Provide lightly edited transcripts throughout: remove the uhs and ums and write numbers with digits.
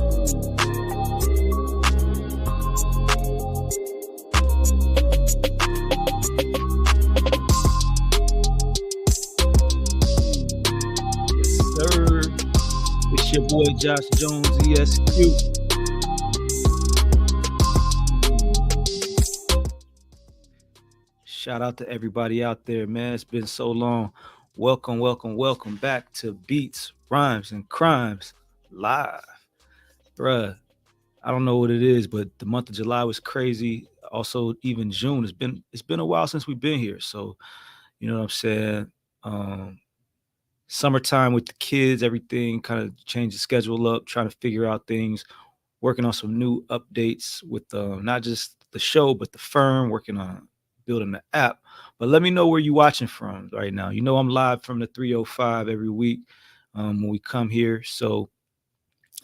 Sir, it's your boy Josh Jones, ESQ. Shout out to everybody out there, man. It's been so long. Welcome back to Beats, Rhymes, and Crimes Live. Bruh, I don't know what it is, but the month of July was crazy. Also, even June. It's been a while since we've been here. So, you know what I'm saying? Summertime with the kids, everything kind of changed the schedule up, trying to figure out things, working on some new updates with not just the show, but the firm, working on building the app. But let me know where you're watching from right now. You know I'm live from the 305 every week when we come here. So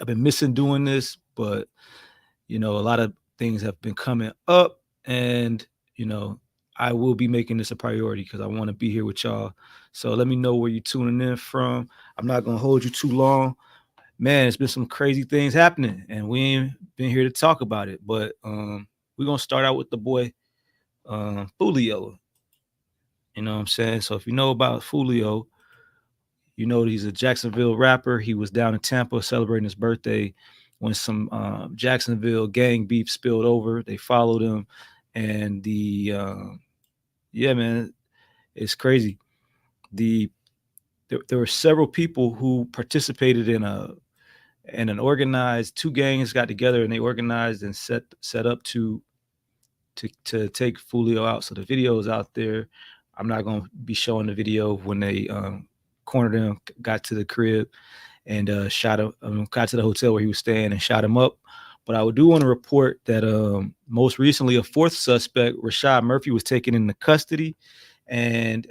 I've been missing doing this, but, you know, a lot of things have been coming up. And, you know, I will be making this a priority because I want to be here with y'all. So let me know where you're tuning in from. I'm not going to hold you too long. Man, it's been some crazy things happening, and we ain't been here to talk about it. But we're gonna start out with the boy Fulio. You know what I'm saying? So if you know about Fulio, you know he's a Jacksonville rapper. He was down in Tampa celebrating his birthday when some Jacksonville gang beef spilled over. They followed him, and yeah, man, it's crazy. There were several people who participated in an organized, two gangs got together and they organized and set up to take Fulio out. So the video is out there. I'm not going to be showing the video when they cornered him, got to the crib, and shot him. Got to the hotel where he was staying and shot him up. But I do want to report that most recently, a fourth suspect, Rashad Murphy, was taken into custody, and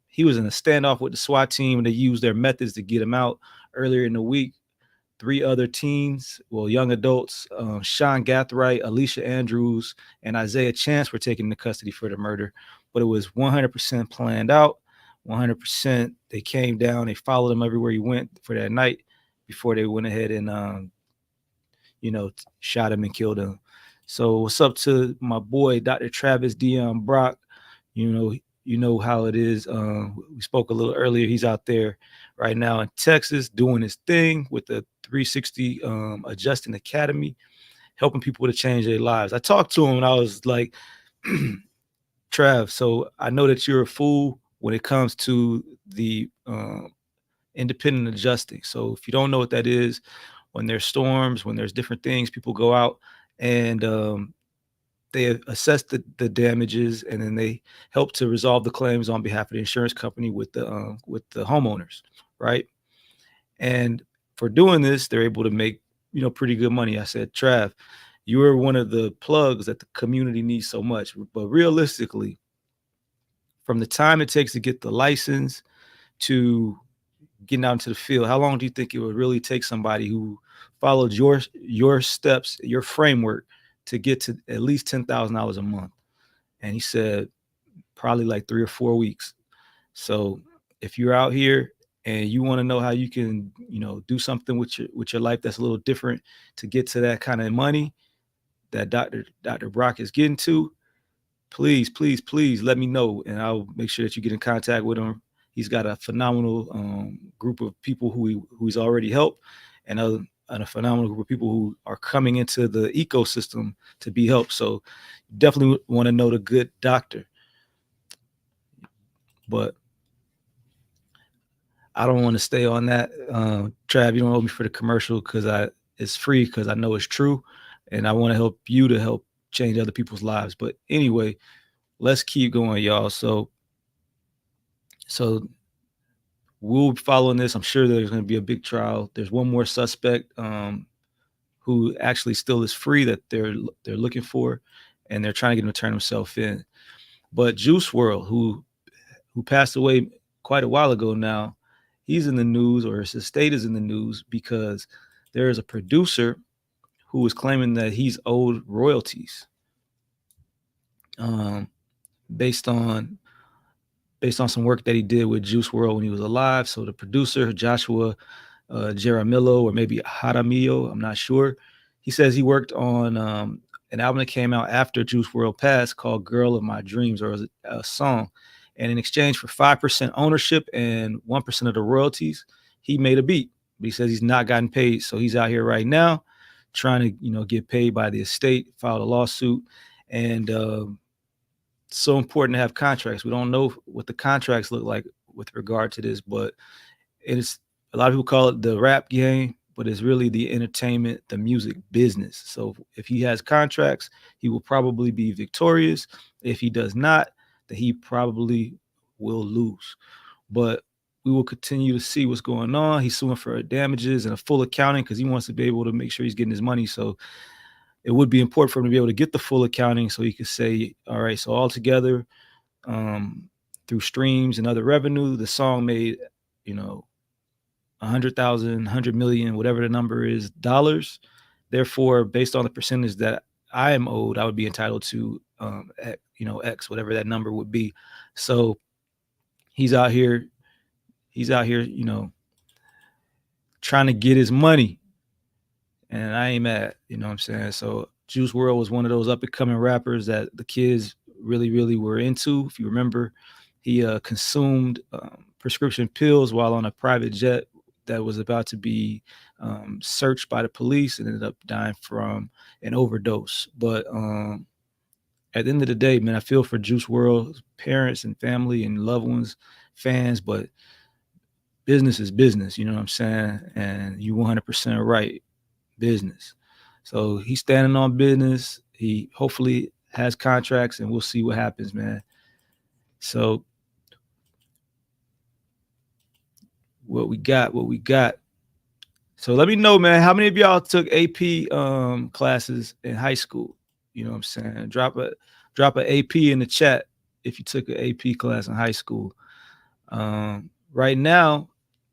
he was in a standoff with the SWAT team, and they used their methods to get him out earlier in the week. 3 other teens, young adults, Sean Gathright, Alicia Andrews, and Isaiah Chance were taken into custody for the murder. But it was 100% planned out. 100%. They came down. They followed him everywhere he went for that night before they went ahead and, shot him and killed him. So what's up to my boy, Dr. Travis Dion Brock? You know how it is. We spoke a little earlier. He's out there right now in Texas doing his thing with the 360 Adjusting Academy, helping people to change their lives. I talked to him and I was like, Trav, so I know that you're a fool when it comes to the independent adjusting. So if you don't know what that is, when there's storms, when there's different things, people go out and they assess the damages, and then they help to resolve the claims on behalf of the insurance company with the homeowners, right? And for doing this, they're able to make pretty good money. I said, Trav, you are one of the plugs that the community needs so much. But realistically, from the time it takes to get the license to getting out into the field, how long do you think it would really take somebody who followed your steps, your framework, to get to at least $10,000 a month? And he said probably like 3 or 4 weeks. So if you're out here and you want to know how you can, do something with your life that's a little different to get to that kind of money that Dr. Brock is getting to, please let me know, and I'll make sure that you get in contact with him. He's got a phenomenal group of people who he's already helped, and a phenomenal group of people who are coming into the ecosystem to be helped. So definitely want to know the good doctor. But I don't want to stay on that. Trav, you don't owe me for the commercial because it's free, because I know it's true, and I want to help you to help change other people's lives. But anyway, let's keep going, y'all. So we'll be following this. I'm sure there's going to be a big trial. There's one more suspect who actually still is free that they're looking for, and they're trying to get him to turn himself in. But Juice WRLD, who passed away quite a while ago now, he's in the news, or his estate is in the news, because there is a producer who is claiming that he's owed royalties based on some work that he did with Juice WRLD when he was alive. So the producer, Joshua Jaramillo or maybe Jaramillo. I'm not sure. He says he worked on an album that came out after Juice World passed called "Girl of My Dreams" or a song. And in exchange for 5% ownership and 1% of the royalties, he made a beat. But he says he's not gotten paid, so he's out here right now trying to get paid by the estate. Filed a lawsuit, and so important to have contracts. We don't know what the contracts look like with regard to this, but it's a lot of people call it the rap game, but it's really the entertainment, the music business. So if he has contracts, he will probably be victorious. If he does not, then he probably will lose. But we will continue to see what's going on. He's suing for damages and a full accounting because he wants to be able to make sure he's getting his money. So it would be important for him to be able to get the full accounting so he could say, all right, so altogether, through streams and other revenue, the song made, 100,000, 100 million, whatever the number is, dollars. Therefore, based on the percentage that I am owed, I would be entitled to, X, whatever that number would be. So he's out here, trying to get his money. And I ain't mad, you know what I'm saying? So Juice World was one of those up and coming rappers that the kids really, really were into. If you remember, he consumed prescription pills while on a private jet that was about to be searched by the police and ended up dying from an overdose. But at the end of the day, man, I feel for Juice WRLD's parents and family and loved ones, fans, but business is business, you know what I'm saying? And you 100% right, business. So he's standing on business. He hopefully has contracts, and we'll see what happens, man. So what we got. So let me know, man, how many of y'all took AP classes in high school? You know what I'm saying? Drop a AP in the chat if you took an AP class in high school. Right now,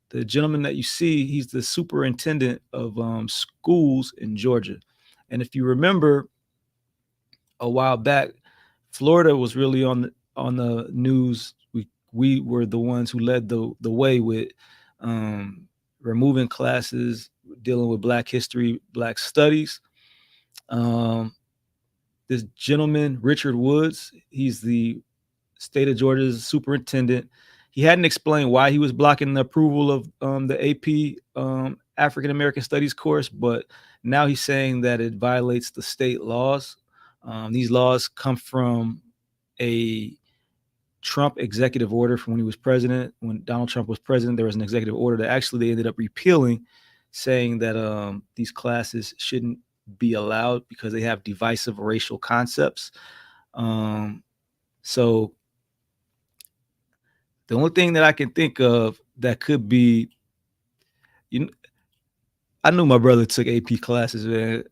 the gentleman that you see, he's the superintendent of schools in Georgia. And if you remember, a while back, Florida was really on the news. We were the ones who led the way with removing classes dealing with Black history, Black studies. This gentleman, Richard Woods, he's the state of Georgia's superintendent. He hadn't explained why he was blocking the approval of the AP African American Studies course, but now he's saying that it violates the state laws. These laws come from a Trump executive order from when he was president. When Donald Trump was president, there was an executive order that actually they ended up repealing, saying that these classes shouldn't be allowed because they have divisive racial concepts. So the only thing that I can think of that could be, I knew my brother took AP classes, man.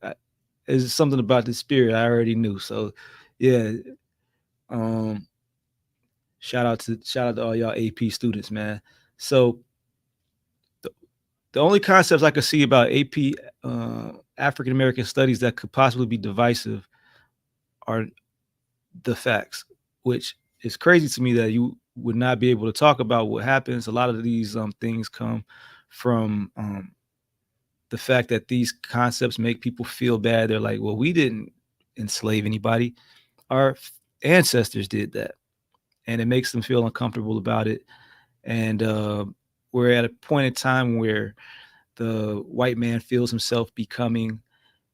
It's something about the spirit I already knew. So yeah, shout out to all y'all AP students, man. So the only concepts I could see about AP African American studies that could possibly be divisive are the facts, which is crazy to me that you would not be able to talk about what happens. A lot of these things come from the fact that these concepts make people feel bad. They're like, well, we didn't enslave anybody. Our ancestors did that. And it makes them feel uncomfortable about it. And we're at a point in time where the white man feels himself becoming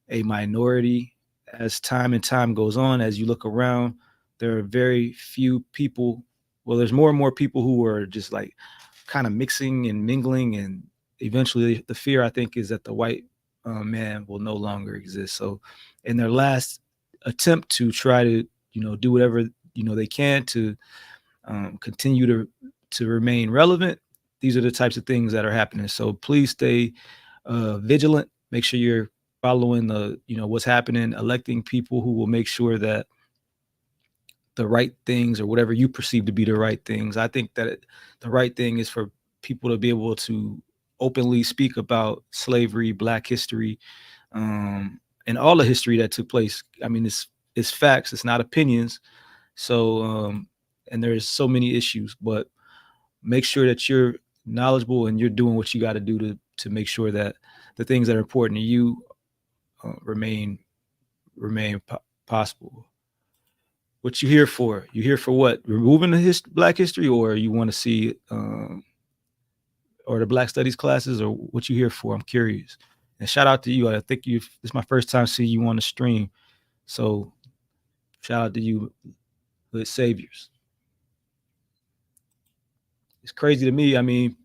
a minority. As time and time goes on, as you look around, there are very few people. Well, there's more and more people who are just like kind of mixing and mingling. And eventually the fear, I think, is that the white man will no longer exist. So in their last attempt to try to, do whatever, they can to continue to remain relevant, these are the types of things that are happening. So please stay vigilant. Make sure you're following what's happening, electing people who will make sure that the right things, or whatever you perceive to be the right things. I think that the right thing is for people to be able to openly speak about slavery, Black history, and all the history that took place. I mean, it's facts. It's not opinions. So, and there's so many issues, but make sure that you're knowledgeable and you're doing what you got to do to make sure that the things that are important to you remain possible. What you here for? You here for what? Removing the Black history, or you want to see or the Black Studies classes, or what you here for? I'm curious. And shout out to you. I think this is my first time seeing you on the stream, so shout out to you, Hood Saviors. It's crazy to me. I mean,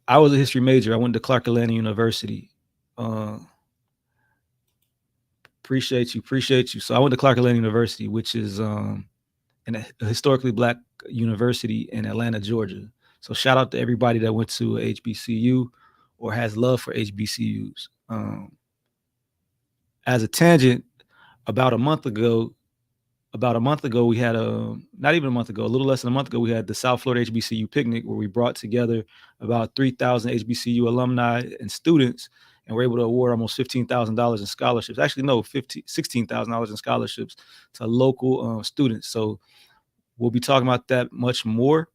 I was a history major. I went to Clark Atlanta University. Appreciate you. So I went to Clark Atlanta University, which is a historically Black university in Atlanta, Georgia. So shout out to everybody that went to HBCU or has love for HBCUs. As a tangent, about a month ago, we had not even a month ago, a little less than a month ago, we had the South Florida HBCU picnic where we brought together about 3,000 HBCU alumni and students, and we're able to award almost $15,000 in scholarships. Actually, no, $16,000 in scholarships to local students. So we'll be talking about that much more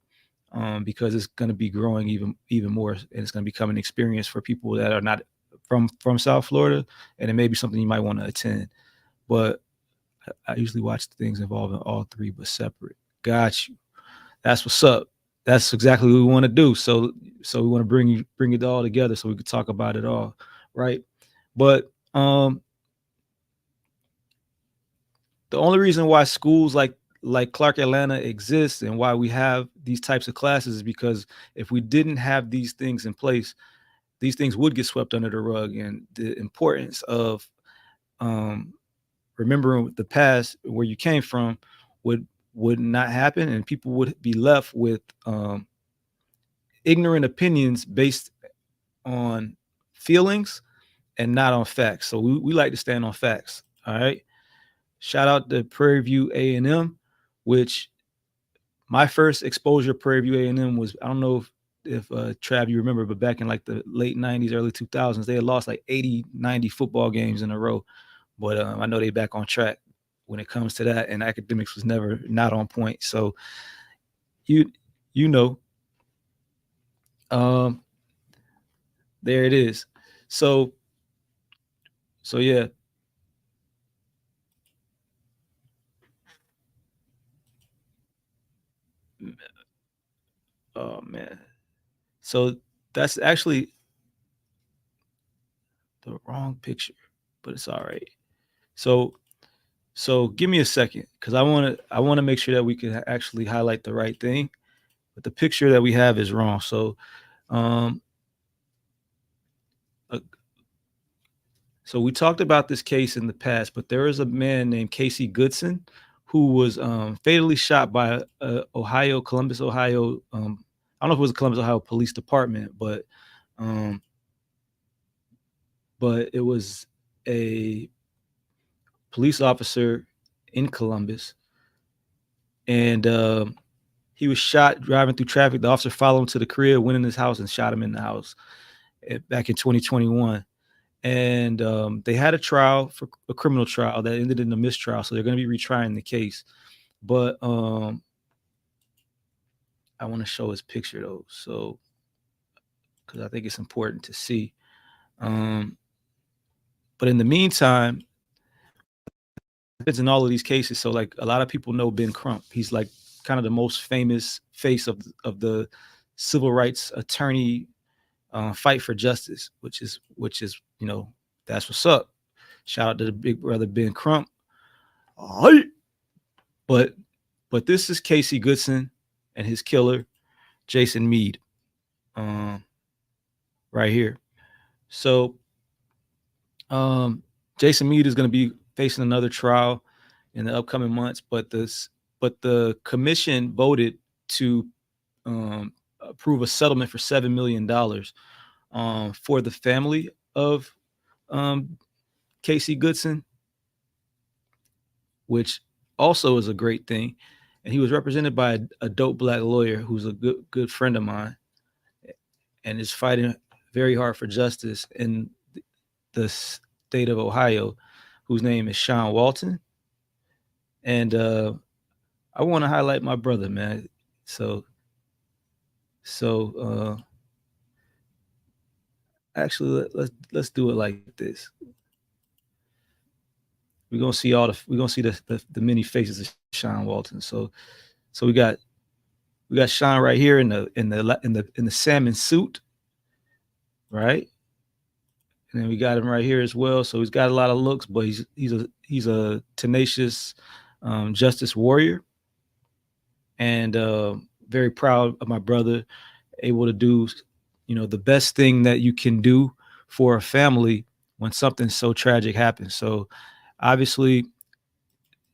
because it's going to be growing even more, and it's going to become an experience for people that are not from South Florida, and it may be something you might want to attend. But I usually watch things involving all three, but separate. Got you. That's what's up. That's exactly what we want to do. So we want to bring it all together so we could talk about it all, right? But the only reason why schools like Clark Atlanta exists and why we have these types of classes is because if we didn't have these things in place, these things would get swept under the rug. And the importance of remembering the past, where you came from, would not happen, and people would be left with ignorant opinions based on feelings and not on facts. So we like to stand on facts. All right. Shout out to Prairie View A&M, which my first exposure to Prairie View A&M was, I don't know if Trav, you remember, but back in like the late 90s, early 2000s, they had lost like 80, 90 football games in a row. But I know they back on track when it comes to that, and academics was never not on point. So you know, there it is. So yeah. Oh man. So that's actually the wrong picture, but it's all right. So give me a second, because I want to make sure that we can actually highlight the right thing, but the picture that we have is wrong. So um uh, so we talked about this case in the past, but there is a man named Casey Goodson who was fatally shot by Columbus, Ohio. I don't know if it was the Columbus, Ohio Police Department, um, but it was a police officer in Columbus, and he was shot driving through traffic. The officer followed him to the crib, went in his house, and shot him in the house back in 2021. And they had a trial, for a criminal trial, that ended in a mistrial. So they're going to be retrying the case. But I want to show his picture though, so because I think it's important to see. But in the meantime, it's in all of these cases. So like a lot of people know Ben Crump. He's like kind of the most famous face of the civil rights attorney fight for justice, which is that's what's up. Shout out to the big brother Ben Crump. All right. But this is Casey Goodson and his killer, Jason Meade, right here. So Jason Meade is going to be facing another trial in the upcoming months, but the commission voted to approve a settlement for $7 million for the family of Casey Goodson, which also is a great thing. And he was represented by a dope Black lawyer who's a good friend of mine and is fighting very hard for justice in the state of Ohio, whose name is Sean Walton. And I want to highlight my brother, man. So actually let's do it like this. We're gonna see the many faces of Sean Walton. So we got Sean right here in the salmon suit, right? And then we got him right here as well. So he's got a lot of looks, but he's a tenacious justice warrior, and very proud of my brother, able to do the best thing that you can do for a family when something so tragic happens. So obviously,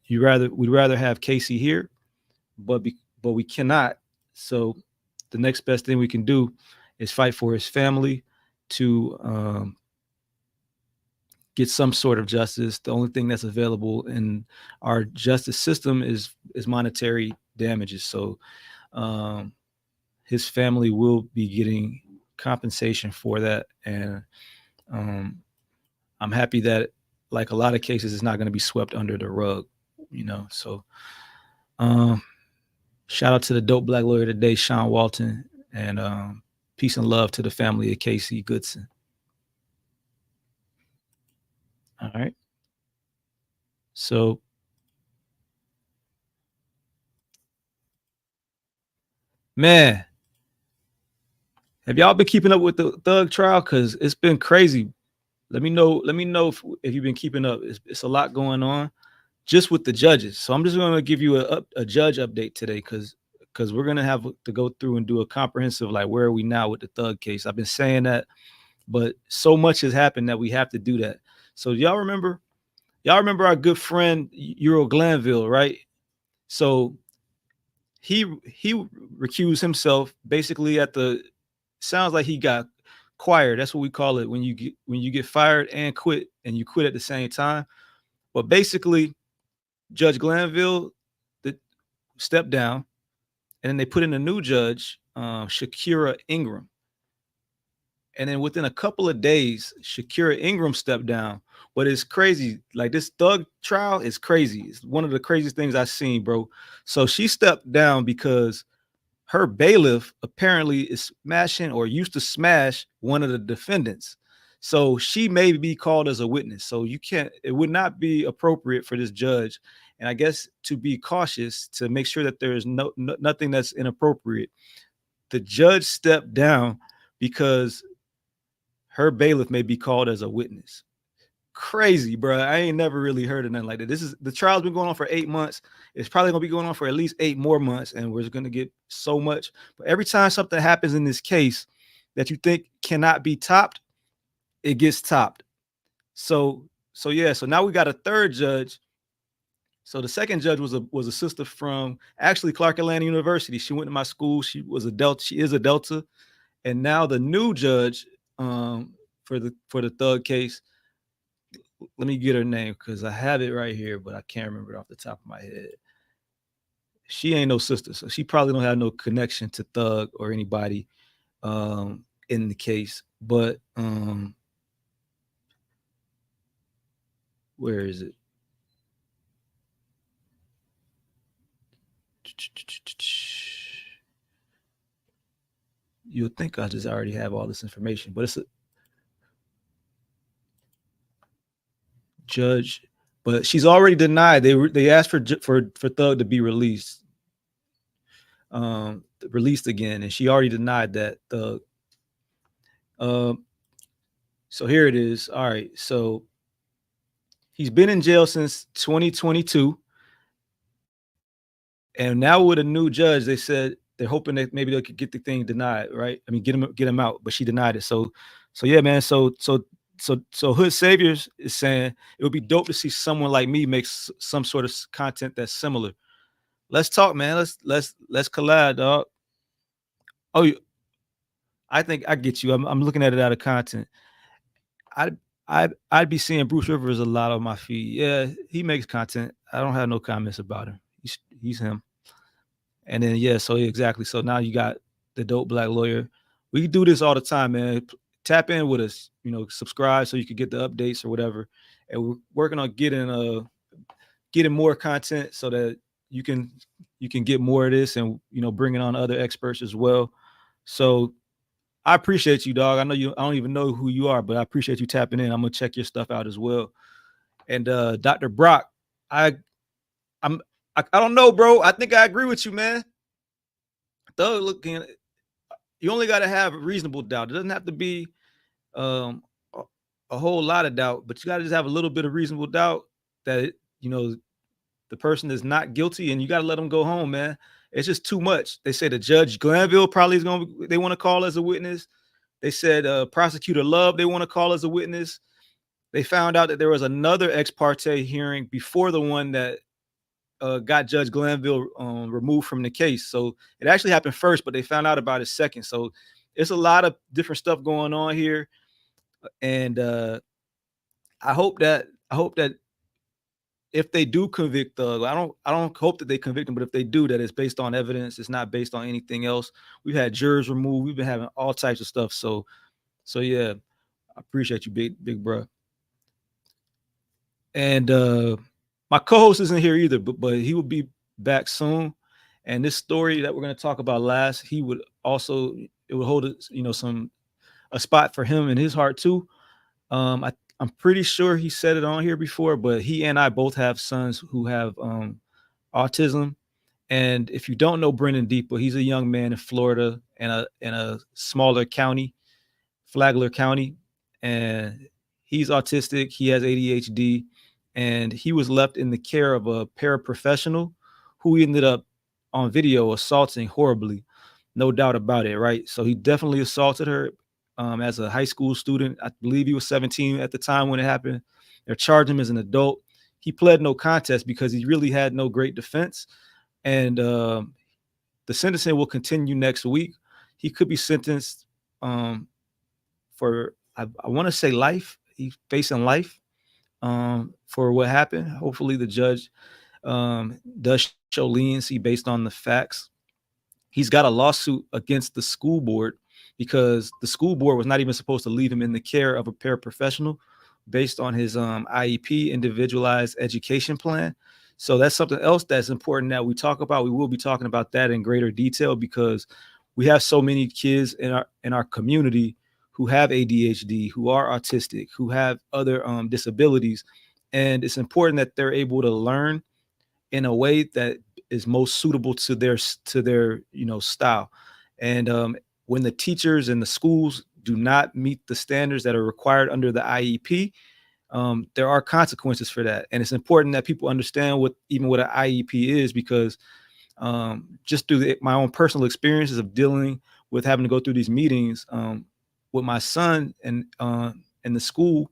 we'd rather have Casey here, but we cannot. So the next best thing we can do is fight for his family to get some sort of justice. The only thing that's available in our justice system is monetary damages. So um, his family will be getting compensation for that, and um, I'm happy that, like a lot of cases, it's not going to be swept under the rug. So um, shout out to the dope black lawyer today, Sean Walton, and peace and love to the family of Casey Goodson. All right. So, man, have y'all been keeping up with the Thug trial? Because it's been crazy. Let me know. Let me know if you've been keeping up. It's a lot going on just with the judges. So I'm just going to give you a judge update today because we're going to have to go through and do a comprehensive, like, where are we now with the Thug case. I've been saying that, but so much has happened that we have to do that. So y'all remember our good friend Euro Glanville, right? So he recused himself basically at the sounds like he got quired. That's what we call it when you get fired and quit, and you quit at the same time. But basically, Judge Glanville stepped down, and then they put in a new judge, Shakira Ingram. And then within a couple of days, Shakira Ingram stepped down. But it's crazy. Like, this Thug trial is crazy. It's one of the craziest things I've seen, bro. So she stepped down because her bailiff apparently is smashing or used to smash one of the defendants. So she may be called as a witness. So it would not be appropriate for this judge. And I guess to be cautious, to make sure that there is nothing that's inappropriate, the judge stepped down because her bailiff may be called as a witness. Crazy, bro. I ain't never really heard of nothing like that. The trial's been going on for 8 months. It's probably gonna be going on for at least 8 more months, and we're gonna get so much. But every time something happens in this case that you think cannot be topped, it gets topped. So yeah. So now we got a third judge. So the second judge was a sister from actually Clark Atlanta University. She went to my school. She was a Delta. She is a Delta. And now the new judge for the Thug case. Let me get her name because I have it right here, but I can't remember it off the top of my head. She ain't no sister, so she probably don't have no connection to Thug or anybody in the case. But where is it? You'll think I just already have all this information, but it's a judge. But she's already denied. They asked for Thug to be released, released again, and she already denied that. Thug. So here it is. All right. So he's been in jail since 2022. And now with a new judge, they said they're hoping that maybe they could get the thing denied, right? I mean, get him out, but she denied it. So yeah, man. So Hood Saviors is saying it would be dope to see someone like me make some sort of content that's similar. Let's talk, man. Let's collab, dog. Oh, I think I get you. I'm looking at it out of content. I'd be seeing Bruce Rivers a lot on my feed. Yeah, he makes content. I don't have no comments about him. He's him. And then yeah, so exactly. So now you got the dope black lawyer. We do this all the time, man. Tap in with us, subscribe so you can get the updates or whatever. And we're working on getting more content so that you can get more of this, and bringing on other experts as well. So I appreciate you, dog. I know you. I don't even know who you are, but I appreciate you tapping in. I'm gonna check your stuff out as well. And Dr. Brock, I I'm I don't know, bro. I think I agree with you, man. Thug looking, you only got to have reasonable doubt. It doesn't have to be um a, a whole lot of doubt, but you got to just have a little bit of reasonable doubt that you know the person is not guilty, and you got to let them go home, man. It's just too much. They say the judge Glanville probably is going to, they want to call as a witness. They said prosecutor Love, they want to call as a witness. They found out that there was another ex parte hearing before the one that got Judge Glanville removed from the case. So it actually happened first, but they found out about it second. So it's a lot of different stuff going on here, and I hope that if they do convict Thug, I don't hope that they convict him, but if they do, that it's based on evidence. It's not based on anything else. We've had jurors removed. We've been having all types of stuff. So yeah, I appreciate you, big bro. And my co-host isn't here either, but he will be back soon. And this story that we're going to talk about last, he would also, it would hold some a spot for him in his heart too. I'm pretty sure he said it on here before, but he and I both have sons who have autism. And if you don't know Brendan Deeper, he's a young man in Florida in a smaller county, Flagler County, and he's autistic. He has ADHD, and he was left in the care of a paraprofessional who ended up on video assaulting horribly. No doubt about it, right? So he definitely assaulted her as a high school student. I believe he was 17 at the time when it happened. They're charging him as an adult. He pled no contest because he really had no great defense. And the sentencing will continue next week. He could be sentenced for, I want to say life. He's facing life for what happened. Hopefully the judge does show leniency based on the facts. He's got a lawsuit against the school board because the school board was not even supposed to leave him in the care of a paraprofessional based on his IEP, individualized education plan. So that's something else that's important that we talk about. We will be talking about that in greater detail because we have so many kids in our community who have ADHD, who are autistic, who have other disabilities, and it's important that they're able to learn in a way that is most suitable to their style. And when the teachers and the schools do not meet the standards that are required under the IEP, there are consequences for that. And it's important that people understand what an IEP is, because just through my own personal experiences of dealing with having to go through these meetings with my son and in the school,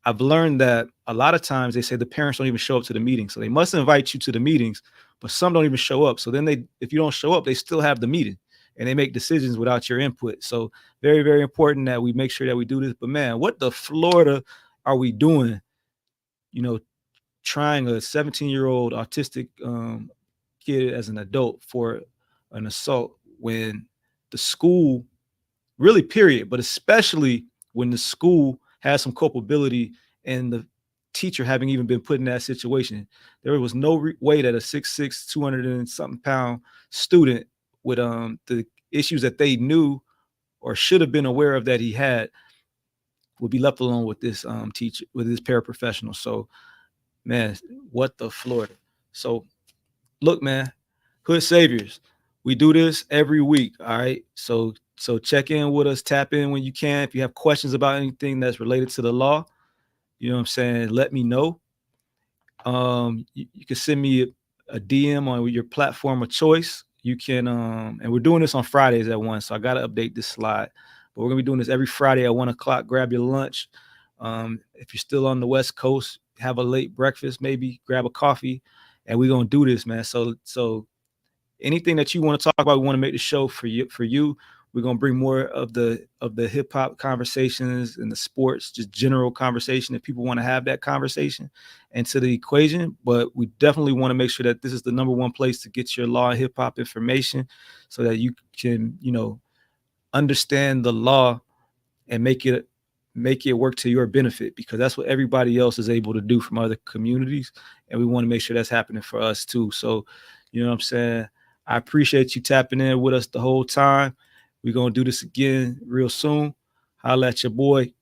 I've learned that a lot of times they say the parents don't even show up to the meeting. So they must invite you to the meetings, but some don't even show up. So then if you don't show up, they still have the meeting and they make decisions without your input. So very, very important that we make sure that we do this. But man, what the Florida are we doing? Trying a 17-year-old autistic kid as an adult for an assault when the school, really period, but especially when the school has some culpability and the teacher having even been put in that situation. There was no way that a 6'6", 200 and something pound student with the issues that they knew or should have been aware of that he had would be left alone with this teacher, with this paraprofessional. So man, what the Florida. So look, man, Hood Saviors, we do this every week. All right. So check in with us, tap in when you can. If you have questions about anything that's related to the law, you know what I'm saying, let me know. You can send me a DM on your platform of choice. You can, and we're doing this on Fridays at 1, so I got to update this slide. But we're going to be doing this every Friday at 1 o'clock. Grab your lunch. If you're still on the West Coast, have a late breakfast, maybe grab a coffee, and we're going to do this, man. So anything that you want to talk about, we want to make the show for you. We're going to bring more of the hip hop conversations and the sports, just general conversation if people want to have that conversation into the equation. But we definitely want to make sure that this is the number one place to get your law and hip hop information so that you can, understand the law and make it work to your benefit, because that's what everybody else is able to do from other communities. And we want to make sure that's happening for us too. So, you know what I'm saying? I appreciate you tapping in with us the whole time. We're gonna do this again real soon. Holla at your boy.